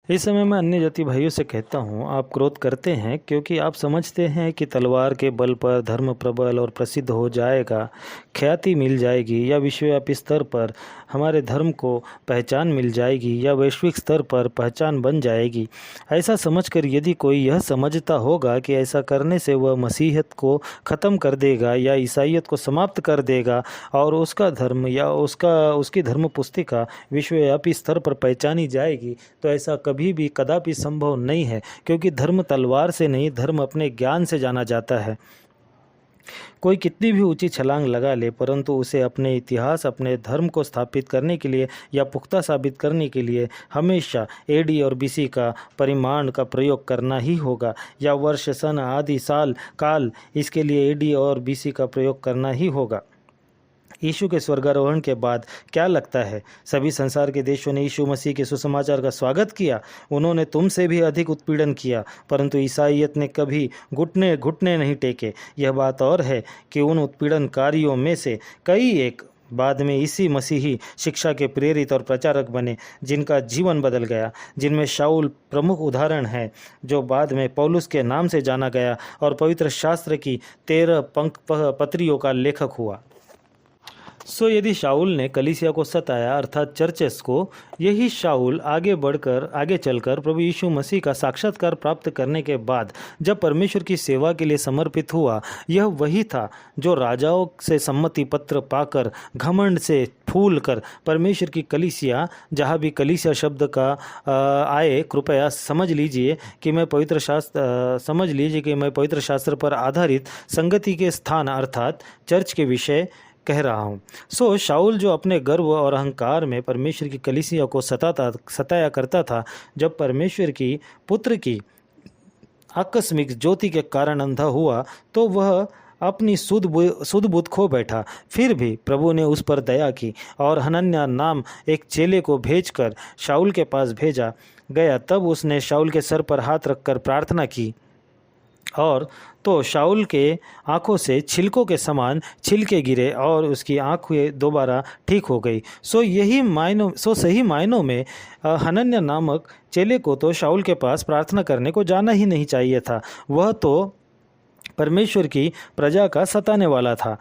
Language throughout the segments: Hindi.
इस समय मैं अन्य जाति भाइयों से कहता हूँ, आप क्रोध करते हैं क्योंकि आप समझते हैं कि तलवार के बल पर धर्म प्रबल और प्रसिद्ध हो जाएगा, ख्याति मिल जाएगी या विश्वव्यापी स्तर पर हमारे धर्म को पहचान मिल जाएगी या वैश्विक स्तर पर पहचान बन जाएगी। ऐसा समझकर यदि कोई यह समझता होगा कि ऐसा करने से वह मसीहत को ख़त्म कर देगा या ईसाइयत को समाप्त कर देगा और उसका धर्म या उसकी धर्म पुस्तिका विश्वव्यापी स्तर पर पहचानी जाएगी, तो ऐसा कभी भी कदापि संभव नहीं है, क्योंकि धर्म तलवार से नहीं, धर्म अपने ज्ञान से जाना जाता है। कोई कितनी भी ऊंची छलांग लगा ले, परंतु उसे अपने इतिहास, अपने धर्म को स्थापित करने के लिए या पुख्ता साबित करने के लिए हमेशा एडी और बीसी का परिमाण का प्रयोग करना ही होगा, या वर्ष, सन, आदि, साल, काल, इसके लिए एडी और बीसी का प्रयोग करना ही होगा। यीशु के स्वर्गारोहण के बाद क्या लगता है, सभी संसार के देशों ने यीशु मसीह के सुसमाचार का स्वागत किया। उन्होंने तुमसे भी अधिक उत्पीड़न किया, परंतु ईसाइयत ने कभी घुटने घुटने नहीं टेके। यह बात और है कि उन उत्पीड़नकारियों में से कई एक बाद में इसी मसीही शिक्षा के प्रेरित और प्रचारक बने, जिनका जीवन बदल गया, जिनमें शाऊल प्रमुख उदाहरण है, जो बाद में पौलुस के नाम से जाना गया और पवित्र शास्त्र की 13 पत्रियों का लेखक हुआ। यदि शाऊल ने कलीसिया को सताया, अर्थात चर्चेस को, यही शाऊल आगे चलकर प्रभु यीशु मसीह का साक्षात्कार प्राप्त करने के बाद जब परमेश्वर की सेवा के लिए समर्पित हुआ, यह वही था जो राजाओं से सम्मति पत्र पाकर घमंड से फूल कर परमेश्वर की कलीसिया, जहाँ भी कलीसिया शब्द का आए, कृपया समझ लीजिए कि मैं पवित्र शास्त्र पर आधारित संगति के स्थान अर्थात चर्च के विषय कह रहा हूँ। शाऊल जो अपने गर्व और अहंकार में परमेश्वर की कलीसिया को सताया करता था, जब परमेश्वर की पुत्र की आकस्मिक ज्योति के कारण अंधा हुआ, तो वह अपनी सुध बुद्ध खो बैठा। फिर भी प्रभु ने उस पर दया की और हनन्याह नाम एक चेले को भेजकर शाऊल के पास भेजा गया। तब उसने शाऊल के सर पर हाथ रखकर प्रार्थना की और तो शाऊल के आंखों से छिलकों के समान छिलके गिरे और उसकी आंखें दोबारा ठीक हो गई। सही मायनों में हनन्याह नामक चेले को तो शाऊल के पास प्रार्थना करने को जाना ही नहीं चाहिए था। वह तो परमेश्वर की प्रजा का सताने वाला था।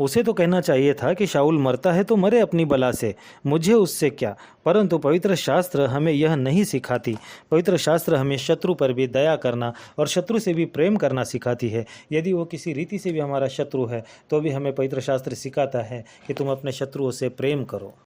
उसे तो कहना चाहिए था कि शाऊल मरता है तो मरे अपनी बला से, मुझे उससे क्या। परंतु पवित्र शास्त्र हमें यह नहीं सिखाती। पवित्र शास्त्र हमें शत्रु पर भी दया करना और शत्रु से भी प्रेम करना सिखाती है। यदि वो किसी रीति से भी हमारा शत्रु है, तो भी हमें पवित्र शास्त्र सिखाता है कि तुम अपने शत्रुओं से प्रेम करो।